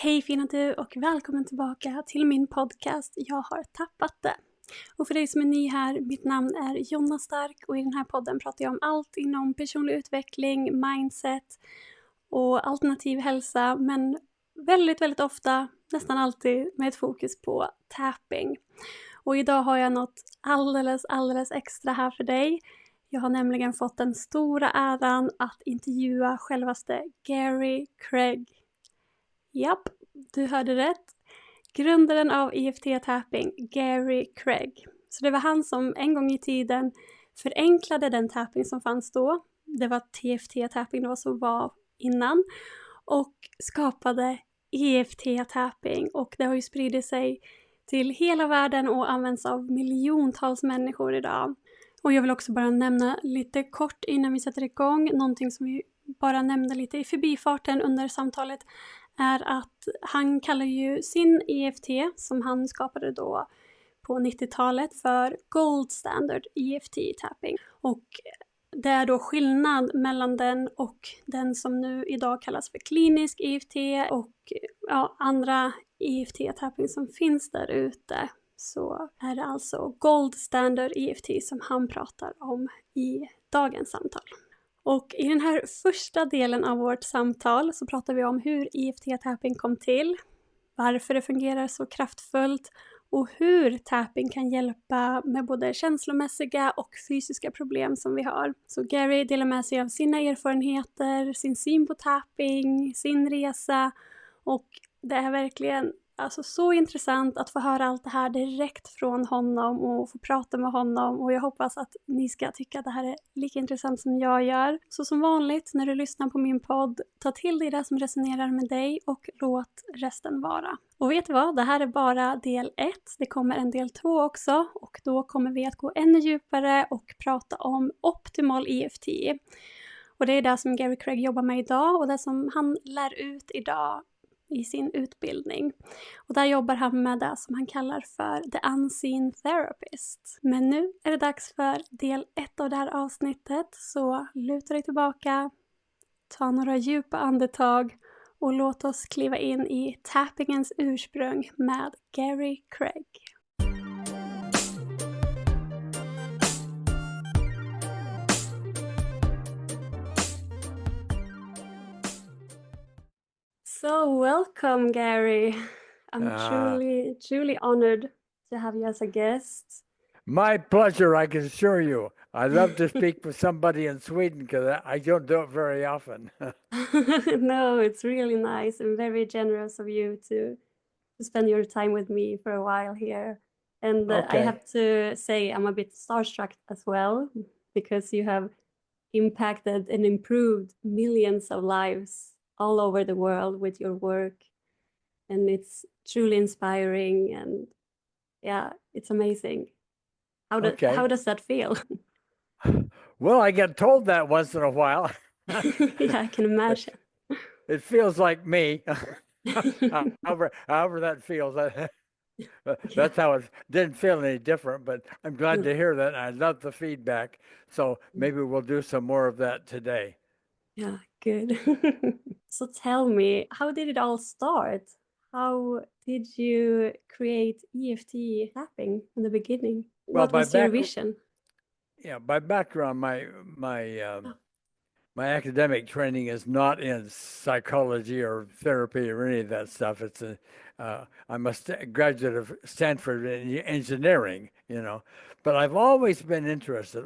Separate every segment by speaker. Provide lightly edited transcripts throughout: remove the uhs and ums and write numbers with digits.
Speaker 1: Hej fina du och välkommen tillbaka till min podcast Jag har tappat det. Och för dig som är ny här, mitt namn är Jonna Stark och i den här podden pratar jag om allt inom personlig utveckling, mindset och alternativ hälsa, men väldigt ofta, nästan alltid med ett fokus på tapping. Och idag har jag något alldeles extra här för dig. Jag har nämligen fått den stora äran att intervjua självaste Gary Craig. Japp, du hörde rätt. Grundaren av EFT-Tapping, Gary Craig. Så det var han som en gång i tiden förenklade den tapping som fanns då. Det var TFT-tapping, det var så var innan. Och skapade EFT-tapping. Och det har ju spridit sig till hela världen och används av miljontals människor idag. Och jag vill också bara nämna lite kort innan vi sätter igång. Någonting som vi bara nämnde lite i förbifarten under samtalet är att han kallar ju sin EFT som han skapade då på 90-talet för Gold Standard EFT-Tapping. Och det är då skillnad mellan den och den som nu idag kallas för klinisk EFT och andra EFT-tapping som finns där ute. Så är det alltså Gold Standard EFT som han pratar om i dagens samtal. Och i den här första delen av vårt samtal så pratar vi om hur EFT-tapping kom till, varför det fungerar så kraftfullt och hur tapping kan hjälpa med både känslomässiga och fysiska problem som vi har. Så Gary delar med sig av sina erfarenheter, sin syn på tapping, sin resa och det är verkligen så intressant att få höra allt det här direkt från honom och få prata med honom och jag hoppas att ni ska tycka att det här är lika intressant som jag gör. Så som vanligt när du lyssnar på min podd, ta till dig det som resonerar med dig och låt resten vara. Och vet du vad? Det här är bara del 1. Det kommer en del 2 också och då kommer vi att gå ännu djupare och prata om optimal EFT. Och det är det som Gary Craig jobbar med idag och det som han lär ut idag i sin utbildning. Och där jobbar han med det som han kallar för the unseen therapist. Men nu är det dags för del 1 av det här avsnittet. Så luta dig tillbaka, ta några djupa andetag och låt oss kliva in i tappingens ursprung med Gary Craig. So welcome, Gary. I'm truly honored to have you as a guest.
Speaker 2: My pleasure, I can assure you. I love to speak with somebody in Sweden because I don't do it very often.
Speaker 1: No, it's really nice and very generous of you to spend your time with me for a while here. And I have to say I'm a bit starstruck as well because you have impacted and improved millions of lives all over the world with your work, and it's truly inspiring, and yeah, it's amazing. How does that feel?
Speaker 2: Well, I get told that once in a while.
Speaker 1: Yeah, I can imagine.
Speaker 2: It feels like me. however that feels. That's how it didn't feel any different, but I'm glad to hear that. I love the feedback, so maybe we'll do some more of that today.
Speaker 1: Yeah, good. So tell me, how did it all start? How did you create EFT tapping in the beginning? What was your vision?
Speaker 2: Yeah, by background, my academic training is not in psychology or therapy or any of that stuff. It's I'm a graduate of Stanford in engineering, but I've always been interested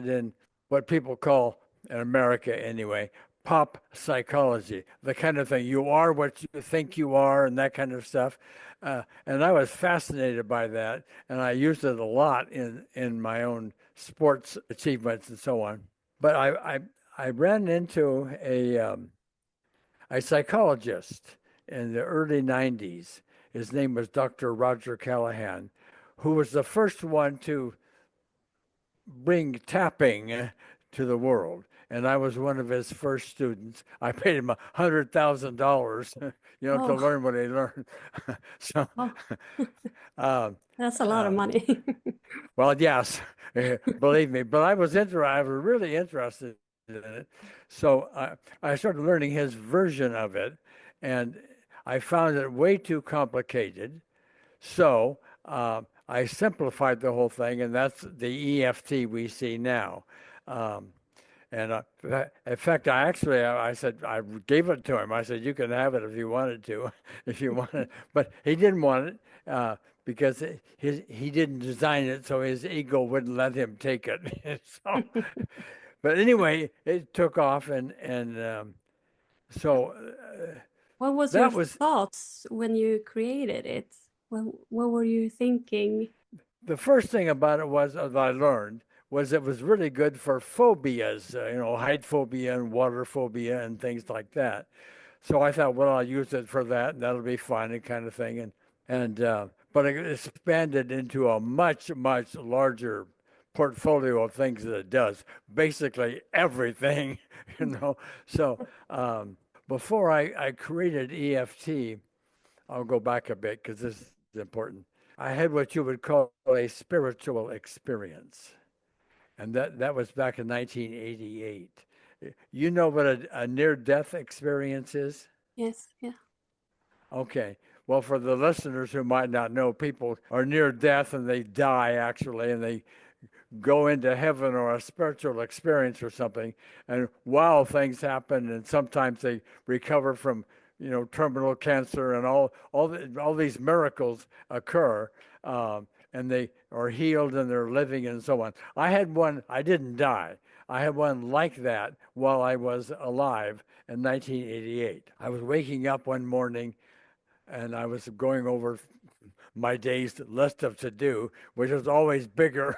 Speaker 2: in what people call, in America anyway, pop psychology, the kind of thing. You are what you think you are and that kind of stuff. And I was fascinated by that. And I used it a lot in my own sports achievements and so on. But I ran into a psychologist in the early 90s. His name was Dr. Roger Callahan, who was the first one to bring tapping to the world. And I was one of his first students. I paid him $100,000, to learn what he learned. So,
Speaker 1: that's a lot of money.
Speaker 2: Well, yes, believe me. But I was really interested in it. So I started learning his version of it, and I found it way too complicated. So I simplified the whole thing, and that's the EFT we see now. Um, and in fact, I said, I gave it to him. I said, you can have it if you wanted to, if you want it. But he didn't want it because he didn't design it, so his ego wouldn't let him take it. So, but anyway, it took off, and so
Speaker 1: What was your
Speaker 2: that was
Speaker 1: thoughts when you created it? What were you thinking?
Speaker 2: the first thing about it was that I learned was it was really good for phobias, height phobia and water phobia and things like that. So I thought, well, I'll use it for that, and that'll be fine, and kind of thing. And but it expanded into a much larger portfolio of things that it does, basically everything, So before I created EFT, I'll go back a bit because this is important. I had what you would call a spiritual experience, and that was back in 1988. You know what a near-death experience is?
Speaker 1: Yes, yeah.
Speaker 2: Okay. Well, for the listeners who might not know, people are near death and they die actually, and they go into heaven or a spiritual experience or something, and wow, things happen, and sometimes they recover from terminal cancer, and all these miracles occur, and they are healed and they're living and so on. I had one. I didn't die. I had one like that while I was alive in 1988. I was waking up one morning and I was going over my day's list of to do, which was always bigger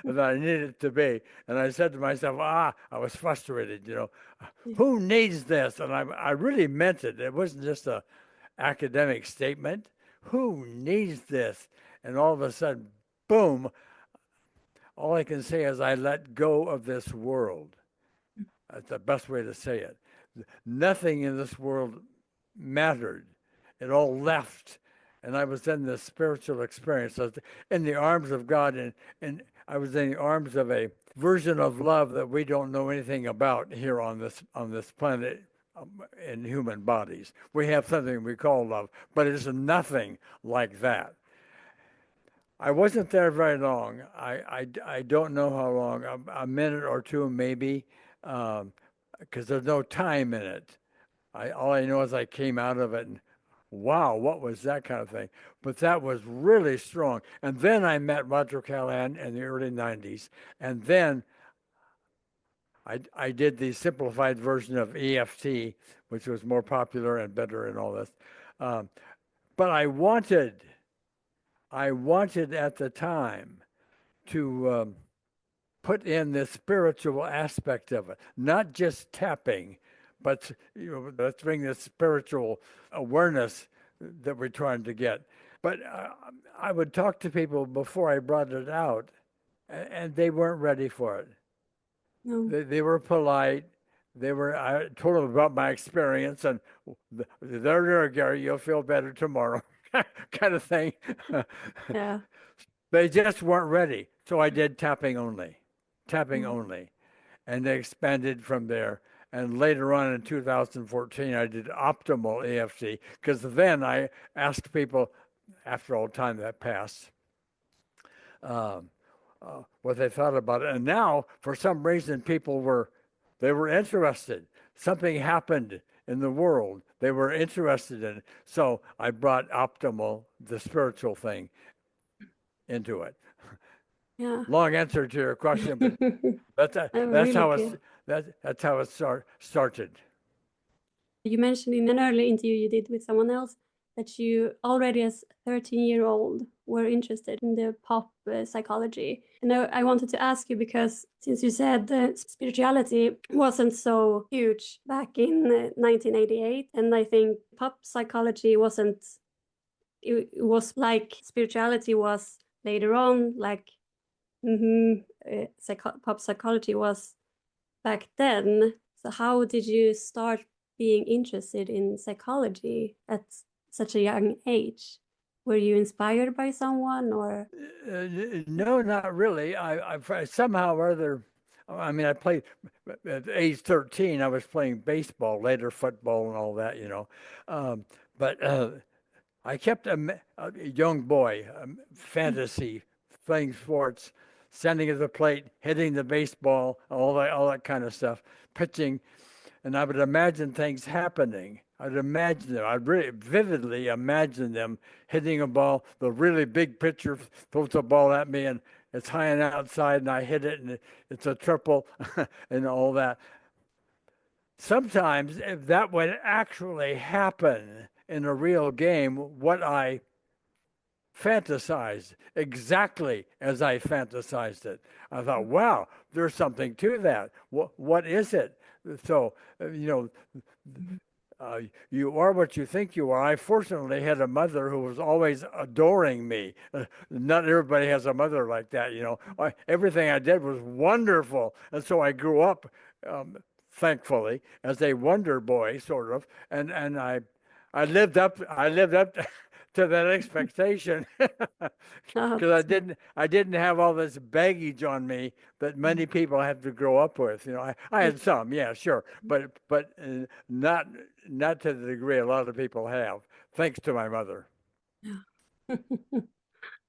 Speaker 2: than I needed it to be. And I said to myself, I was frustrated, who needs this? And I really meant it. It wasn't just a academic statement. Who needs this? And all of a sudden, boom, all I can say is I let go of this world. That's the best way to say it. Nothing in this world mattered. It all left. And I was in this spiritual experience. I was in the arms of God, and I was in the arms of a version of love that we don't know anything about here on this planet in human bodies. We have something we call love, but it's nothing like that. I wasn't there very long. I don't know how long, a minute or two maybe, because there's no time in it. All I know is I came out of it and wow, what was that kind of thing? But that was really strong. And then I met Roger Callahan in the early 90s. And then I did the simplified version of EFT, which was more popular and better and all this. But I wanted at the time to put in the spiritual aspect of it, not just tapping, but let's bring this spiritual awareness that we're trying to get. But I would talk to people before I brought it out, and they weren't ready for it.
Speaker 1: No.
Speaker 2: They were polite. I told them about my experience, and there, Gary, you'll feel better tomorrow, kind of thing.
Speaker 1: Yeah.
Speaker 2: They just weren't ready. So I did tapping only, and they expanded from there. And later on in 2014, I did optimal EFT, because then I asked people, after all time that passed, what they thought about it. And now, for some reason, people were interested. Something happened in the world. They were interested in it. So I brought optimal, the spiritual thing, into it.
Speaker 1: Yeah.
Speaker 2: Long answer to your question, but that's how it started.
Speaker 1: You mentioned in an early interview you did with someone else that you already as 13-year-old were interested in the pop psychology. And I wanted to ask you, because since you said that spirituality wasn't so huge back in 1988, and I think pop psychology wasn't, it was like spirituality was later on, like pop psychology was back then. So how did you start being interested in psychology at such a young age? Were you inspired by someone, or?
Speaker 2: No, not really. I somehow or other, I mean, I played at age 13. I was playing baseball, later football, and all that, But I kept a young boy, fantasy, playing sports, standing at the plate, hitting the baseball, all that kind of stuff, pitching, and I would imagine things happening. I'd imagine them. I'd really vividly imagine them hitting a ball. The really big pitcher throws a ball at me, and it's high and outside, and I hit it, and it's a triple, and all that. Sometimes, if that would actually happen in a real game, what I fantasized exactly as I fantasized it. I thought, wow, there's something to that. What is it? So, you are what you think you are. I fortunately had a mother who was always adoring me. Not everybody has a mother like that, everything I did was wonderful. And so I grew up, thankfully, as a wonder boy, sort of. And I lived up to that expectation because I didn't have all this baggage on me that many people have to grow up with. I had some, yeah, sure, but not to the degree a lot of people have, thanks to my mother.
Speaker 1: Yeah.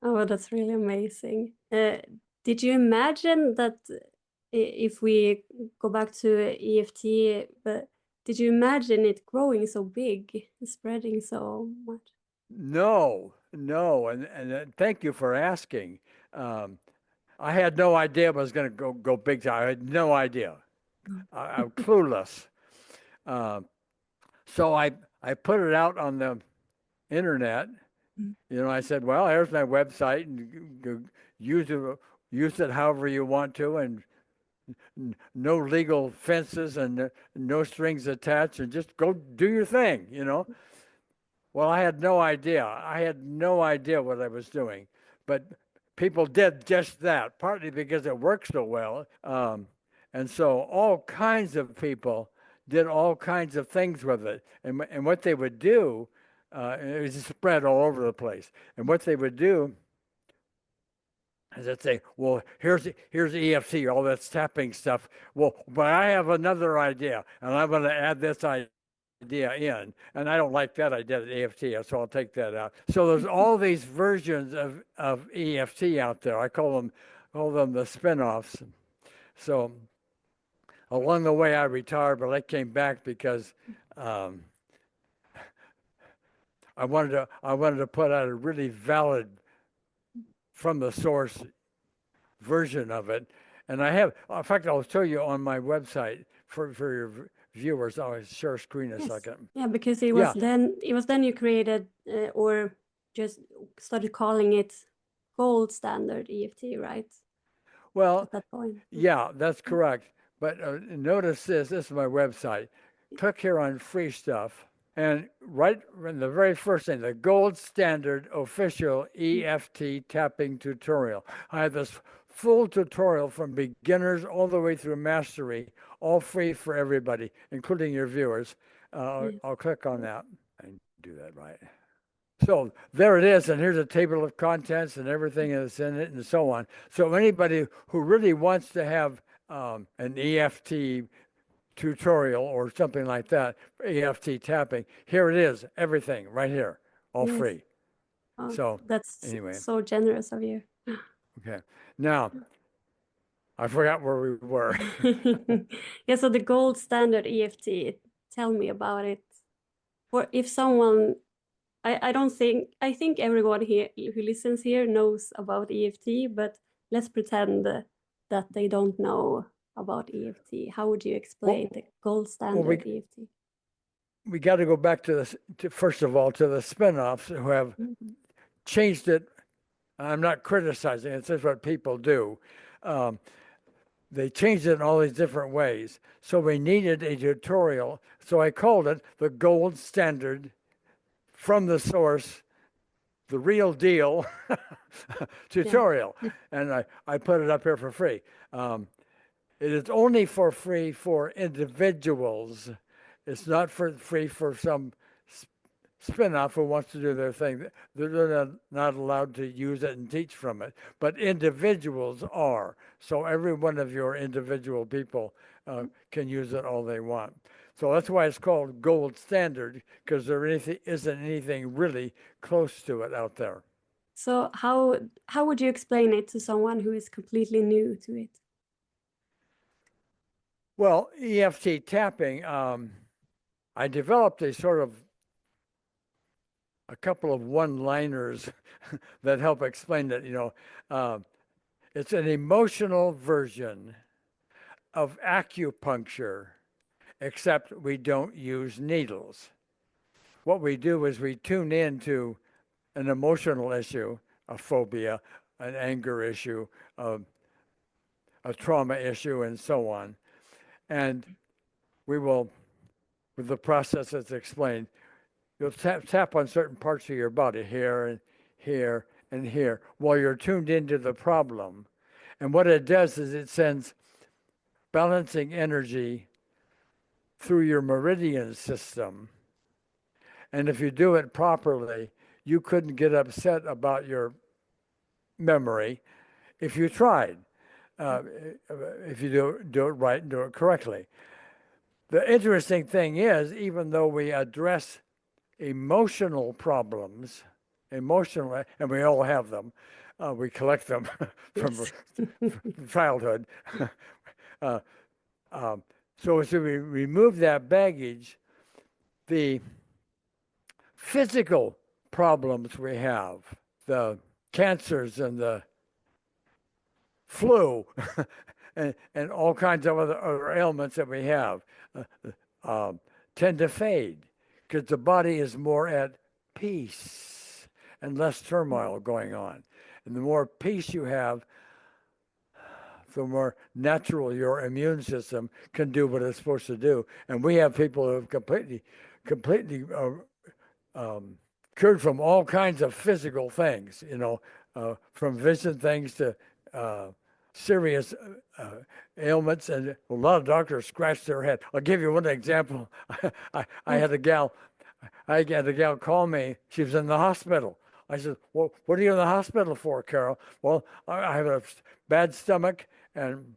Speaker 1: Oh, that's really amazing. Did you imagine that if we go back to EFT, but did you imagine it growing so big, spreading so much?
Speaker 2: No, and thank you for asking. I had no idea it was going to go big time. I had no idea. I'm clueless. So I put it out on the internet. I said, well, here's my website, and use it however you want to, and no legal fences and no strings attached, and just go do your thing. Well, I had no idea. I had no idea what I was doing, but people did just that, partly because it worked so well. And so all kinds of people did all kinds of things with it. And what they would do, it was spread all over the place. And what they would do is they'd say, well, here's EFT, all that tapping stuff. Well, but I have another idea, and I'm going to add this idea in, and I don't like that idea of EFT, so I'll take that out. So there's all these versions of EFT out there. I call them the spin-offs. So along the way I retired, but I came back because I wanted to put out a really valid, from the source version of it. And I have, in fact, I'll show you on my website for your viewers. I'll share screen a second.
Speaker 1: Yeah, because it was then you created or just started calling it Gold Standard EFT, right?
Speaker 2: Well,
Speaker 1: at that point.
Speaker 2: Yeah, that's correct. But notice this is my website. Click here on free stuff. And right in the very first thing, the Gold Standard official EFT tapping tutorial. I have this full tutorial from beginners all the way through mastery, all free for everybody, including your viewers. I'll click on that and do that right. So there it is, and here's a table of contents and everything that's in it and so on. So anybody who really wants to have an EFT tutorial or something like that, EFT tapping, here it is, everything right here, all free.
Speaker 1: Oh,
Speaker 2: so
Speaker 1: that's
Speaker 2: anyway,
Speaker 1: so generous of you.
Speaker 2: Okay, now I forgot where we were.
Speaker 1: Yeah, so the Gold Standard EFT, tell me about it. Or if someone, I think everyone here who listens here knows about EFT, but let's pretend that they don't know about EFT. How would you explain the Gold Standard EFT?
Speaker 2: We got to go back to first of all, to the spin-offs who have changed it. I'm not criticizing it. It's just what people do. They changed it in all these different ways. So we needed a tutorial. So I called it the Gold Standard, from the source, the real deal tutorial. And I put it up here for free. It is only for free for individuals. It's not free for some spin-off who wants to do their thing. They're not allowed to use it and teach from it. But individuals are. So every one of your individual people can use it all they want. So that's why it's called Gold Standard, because there isn't anything really close to it out there.
Speaker 1: So how would you explain it to someone who is completely new to it?
Speaker 2: Well, EFT tapping, I developed a couple of one-liners that help explain that, it's an emotional version of acupuncture, except we don't use needles. What we do is we tune into an emotional issue, a phobia, an anger issue, a trauma issue, and so on. And we will, with the process that's explained, you'll tap on certain parts of your body, here and here and here, while you're tuned into the problem. And what it does is it sends balancing energy through your meridian system. And if you do it properly, you couldn't get upset about your memory if you tried, if you do it right and do it correctly. The interesting thing is, even though we address emotional problems, and we all have them, we collect them from childhood. So as we remove that baggage, the physical problems we have, the cancers and the flu and all kinds of other ailments that we have tend to fade because the body is more at peace and less turmoil going on. And the more peace you have, the more natural your immune system can do what it's supposed to do. And we have people who have completely cured from all kinds of physical things, from vision things to serious ailments, and a lot of doctors scratch their head. I'll give you one example. I had a gal call me. She was in the hospital. I said, "Well, what are you in the hospital for, Carol?" "Well, I have a bad stomach, and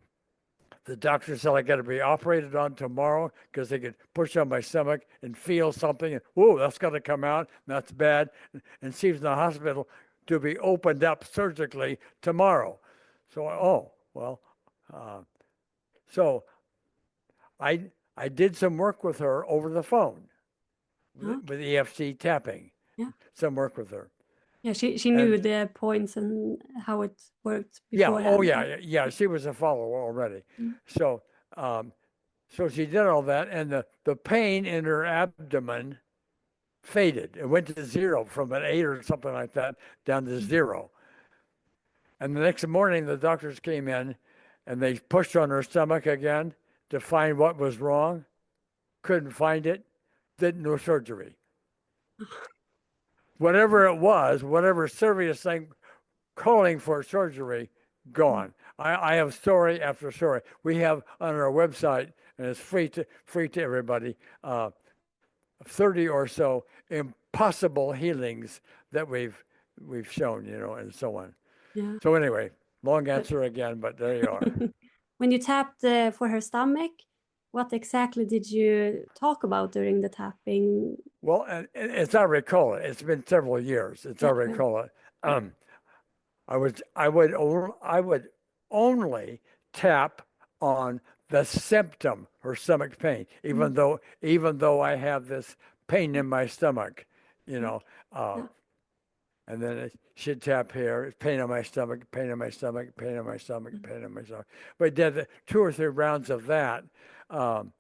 Speaker 2: the doctor said I got to be operated on tomorrow because they could push on my stomach and feel something. And, whoa, that's got to come out. And that's bad." And she's in the hospital to be opened up surgically tomorrow. So, so I did some work with her over the phone with EFT tapping.
Speaker 1: Yeah.
Speaker 2: Some work with her.
Speaker 1: Yeah, she knew the points and how it worked beforehand.
Speaker 2: Yeah, oh yeah, she was a follower already. So so she did all that, and the pain in her abdomen faded. It went to zero from an 8 or something like that down to zero. And the next morning, the doctors came in, and they pushed on her stomach again to find what was wrong. Couldn't find it. Did no surgery. Whatever it was, whatever serious thing calling for surgery, gone. I have story after story. We have on our website, and it's free to everybody, 30 or so impossible healings that we've shown, and so on.
Speaker 1: Yeah.
Speaker 2: So anyway, long answer again, but there you are.
Speaker 1: When you tapped for her stomach, what exactly did you talk about during the tapping?
Speaker 2: Well, as I recall it, it's been several years. As I recall it, I would only tap on the symptom, her stomach pain, even though I have this pain in my stomach, and then she'd tap here, pain on my stomach, pain on my stomach, pain on my stomach, pain on my stomach. But I did 2 or 3 rounds of that, and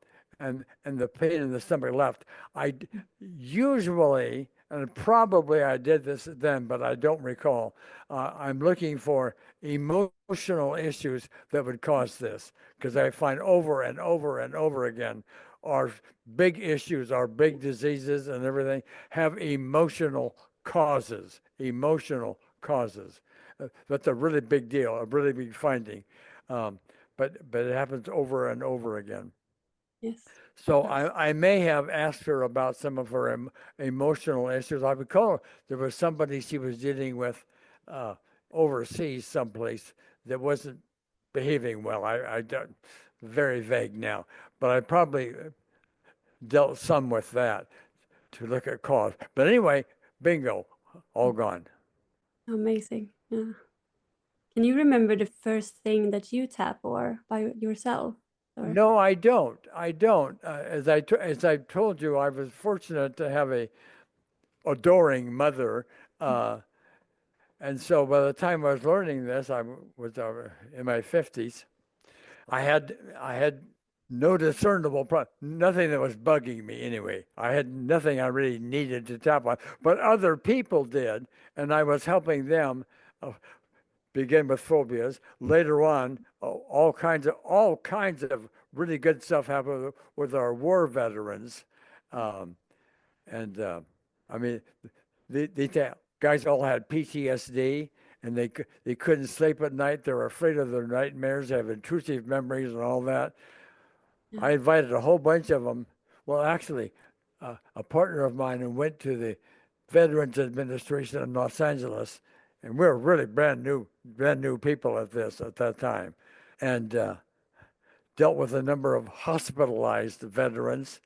Speaker 2: the pain in the stomach left. I usually, and probably I did this then, but I don't recall, I'm looking for emotional issues that would cause this, because I find over and over and over again our big issues, our big diseases and everything have emotional causes. That's a really big deal, a really big finding. But it happens over and over again.
Speaker 1: Yes.
Speaker 2: So I may have asked her about some of her emotional issues. I recall there was somebody she was dealing with overseas someplace that wasn't behaving well. I don't, very vague now, but I probably dealt some with that to look at cause. But anyway, bingo, all gone.
Speaker 1: Amazing. Yeah. Can you remember the first thing that you tap or by yourself? Or?
Speaker 2: No, I don't. As I told you, I was fortunate to have a adoring mother. And so by the time I was learning this, I was in my 50s. I had no discernible nothing that was bugging me anyway. I had nothing I really needed to tap on, but other people did, and I was helping them begin with phobias. Later on, all kinds of really good stuff happened with our war veterans, I mean, the guys all had PTSD, and they couldn't sleep at night. They were afraid of their nightmares. They have intrusive memories and all that. I invited a whole bunch of them. Well, actually, a partner of mine who went to the Veterans Administration in Los Angeles, and we were really brand new people at that time, and dealt with a number of hospitalized veterans,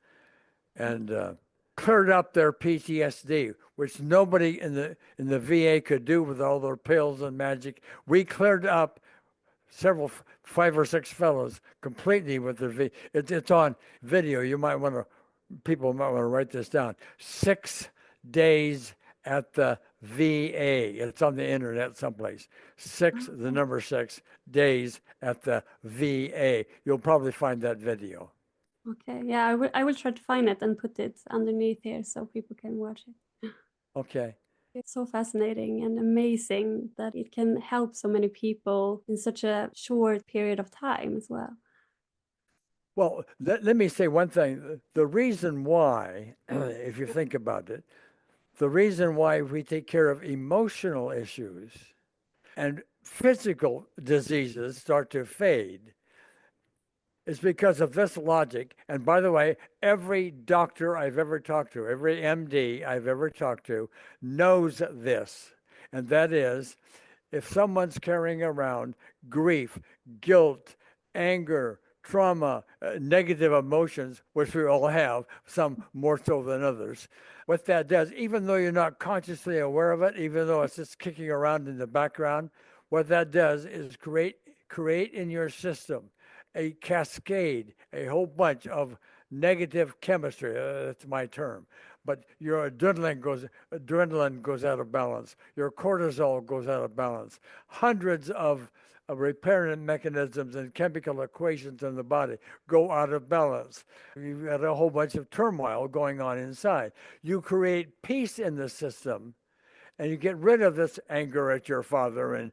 Speaker 2: and cleared up their PTSD, which nobody in the VA could do with all their pills and magic. We cleared up 5 or 6 fellows completely with their VA. It's on video. People might want to write this down. 6 days at the VA. It's on the internet someplace. The number 6 days at the VA. You'll probably find that video.
Speaker 1: Okay, yeah, I will try to find it and put it underneath here so people can watch it.
Speaker 2: Okay.
Speaker 1: It's so fascinating and amazing that it can help so many people in such a short period of time as well.
Speaker 2: Well, let me say one thing. The reason why, if you think about it, the reason why we take care of emotional issues and physical diseases start to fade is because of this logic. And by the way, every doctor I've ever talked to, every MD I've ever talked to knows this. And that is, if someone's carrying around grief, guilt, anger, trauma, negative emotions, which we all have, some more so than others, what that does, even though you're not consciously aware of it, even though it's just kicking around in the background, what that does is create in your system a cascade, a whole bunch of negative chemistry. That's my term. But your adrenaline goes out of balance. Your cortisol goes out of balance. Hundreds of repair mechanisms and chemical equations in the body go out of balance. You've got a whole bunch of turmoil going on inside. You create peace in the system, and you get rid of this anger at your father and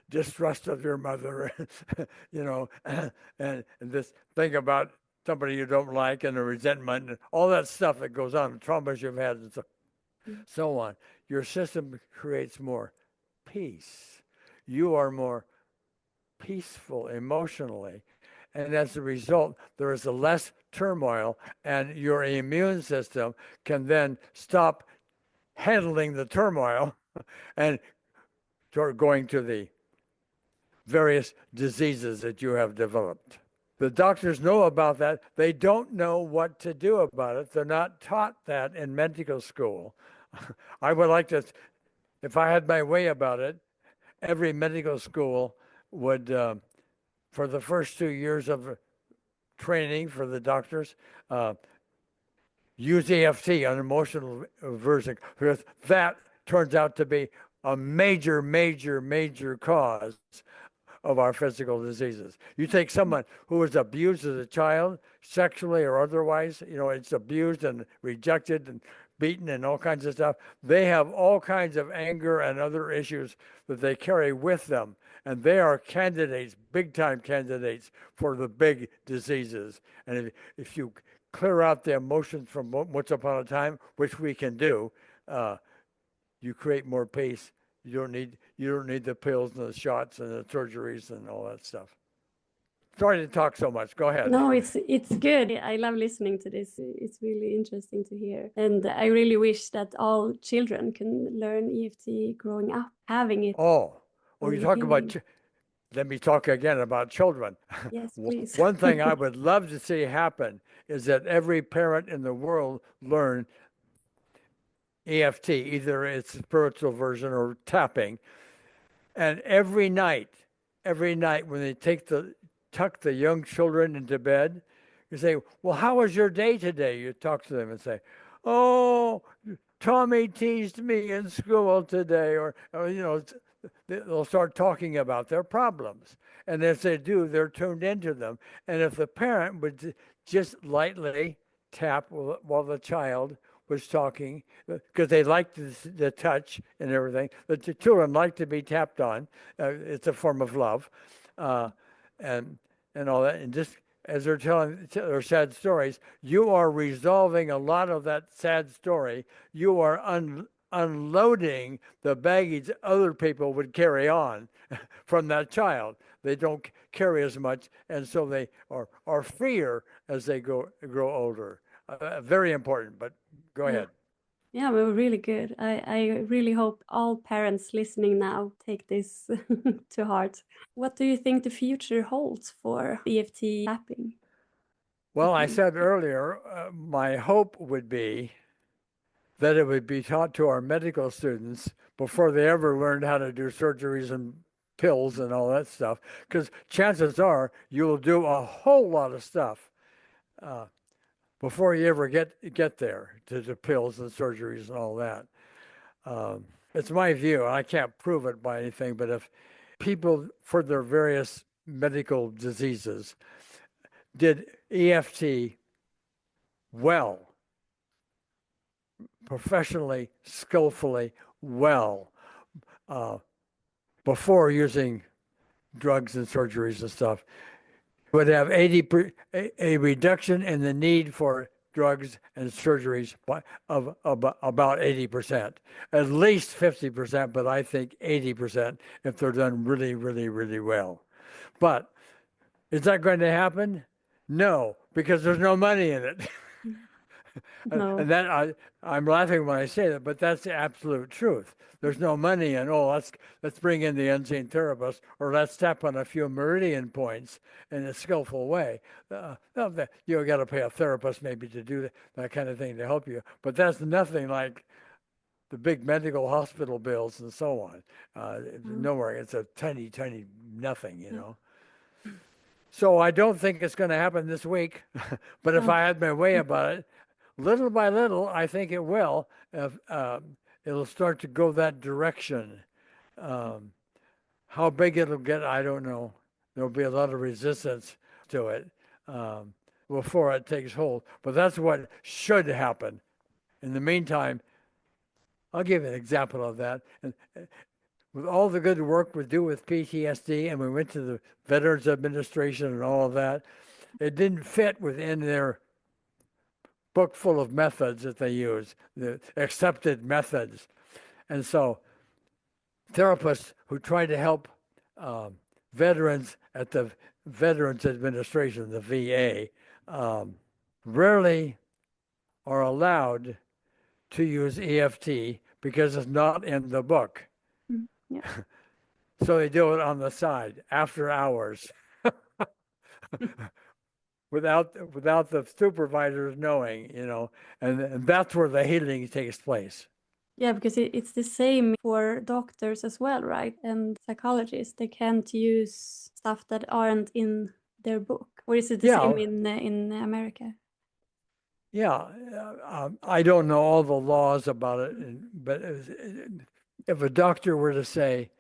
Speaker 2: distrust of your mother, and this thing about somebody you don't like and the resentment and all that stuff that goes on, the traumas you've had and so on. Your system creates more peace. You are more peaceful emotionally. And as a result, there is a less turmoil, and your immune system can then stop handling the turmoil and start going to the various diseases that you have developed. The doctors know about that. They don't know what to do about it. They're not taught that in medical school. I would like to, if I had my way about it, every medical school would, for the first 2 years of training for the doctors, use EFT on emotional aversion, because that turns out to be a major, major, major cause of our physical diseases. You take someone who was abused as a child, sexually or otherwise, it's abused and rejected and beaten and all kinds of stuff. They have all kinds of anger and other issues that they carry with them. And they are candidates, big time candidates for the big diseases. And if you clear out the emotions from once upon a time, which we can do, you create more peace. You don't need the pills and the shots and the surgeries and all that stuff. Sorry to talk so much. Go ahead.
Speaker 1: No, it's good. I love listening to this. It's really interesting to hear. And I really wish that all children can learn EFT growing up, having it.
Speaker 2: Oh, you talk about let me talk again about children.
Speaker 1: Yes, please.
Speaker 2: One thing I would love to see happen is that every parent in the world learn EFT, either its spiritual version or tapping. And every night when they tuck the young children into bed, you say, well, how was your day today? You talk to them and say, oh, Tommy teased me in school today, or they'll start talking about their problems. And if they do, they're tuned into them. And if the parent would just lightly tap while the child was talking, because they like the touch and everything. The children like to be tapped on. It's a form of love, and all that. And just as they're telling their sad stories, you are resolving a lot of that sad story. You are unloading the baggage other people would carry on from that child. They don't carry as much, and so they are freer as they grow older. Very important, but go ahead.
Speaker 1: Yeah, well, really good. I really hope all parents listening now take this to heart. What do you think the future holds for EFT tapping?
Speaker 2: Well, I said earlier, my hope would be that it would be taught to our medical students before they ever learned how to do surgeries and pills and all that stuff, because chances are you will do a whole lot of stuff before you ever get there to the pills and surgeries and all that. It's my view. I can't prove it by anything, but if people for their various medical diseases did EFT well, professionally, skillfully, well, before using drugs and surgeries and stuff, would have a reduction in the need for drugs and surgeries of about 80%, at least 50%, but I think 80% if they're done really, really, really well. But is that going to happen? No, because there's no money in it.
Speaker 1: No.
Speaker 2: And that I'm laughing when I say that, but that's the absolute truth. There's no money in, let's bring in the unseen therapist, or let's tap on a few meridian points in a skillful way. You got to pay a therapist maybe to do that kind of thing to help you, but that's nothing like the big medical hospital bills and so on. Nowhere. It's a tiny, tiny nothing, you know. So I don't think it's going to happen this week, but if I had my way about it, little by little, I think it will. It'll start to go that direction. How big it'll get, I don't know. There'll be a lot of resistance to it before it takes hold. But that's what should happen. In the meantime, I'll give an example of that. And with all the good work we do with PTSD, and we went to the Veterans Administration and all of that, it didn't fit within their book full of methods that they use, the accepted methods. And so therapists who try to help veterans at the Veterans Administration, the VA, rarely are allowed to use EFT because it's not in the book.
Speaker 1: Yeah.
Speaker 2: So they do it on the side after hours. Without the supervisors knowing, and that's where the healing takes place.
Speaker 1: Yeah, because it's the same for doctors as well, right? And psychologists, they can't use stuff that aren't in their book. Or is it the same in America?
Speaker 2: Yeah, I don't know all the laws about it, but if a doctor were to say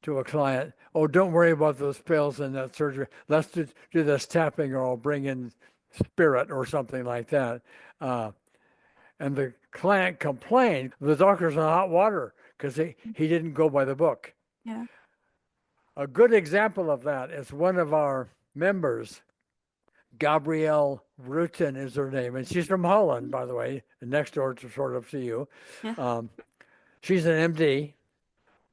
Speaker 2: to a client, "Oh, don't worry about those pills and that surgery. Let's do this tapping, or I'll bring in spirit or something like that." And the client complained, the doctor's in hot water because he didn't go by the book.
Speaker 1: Yeah.
Speaker 2: A good example of that is one of our members, Gabrielle Roten is her name, and she's from Holland, by the way, next door to sort of to you.
Speaker 1: Yeah.
Speaker 2: She's an MD,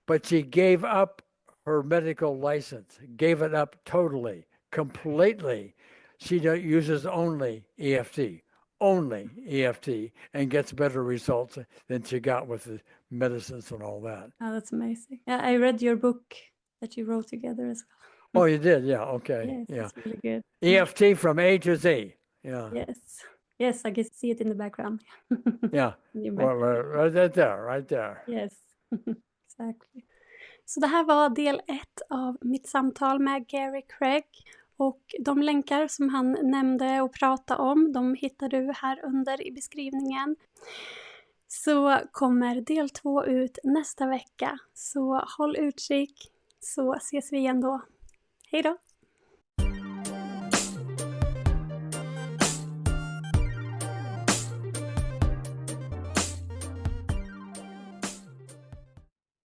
Speaker 2: but she gave up her medical license, gave it up totally, completely. She uses only EFT, and gets better results than she got with the medicines and all that.
Speaker 1: Oh, that's amazing. Yeah, I read your book that you wrote together as well.
Speaker 2: Oh, you did? Yeah. Okay.
Speaker 1: Yes,
Speaker 2: Yeah.
Speaker 1: it's really good.
Speaker 2: EFT from A to Z. Yeah.
Speaker 1: Yes, I can see it in the background.
Speaker 2: Yeah. Right there.
Speaker 1: Yes, exactly. Så det här var del 1 av mitt samtal med Gary Craig. Och de länkar som han nämnde och pratade om, de hittar du här under i beskrivningen. Så kommer del 2 ut nästa vecka. Så håll utkik, så ses vi igen då. Hej då!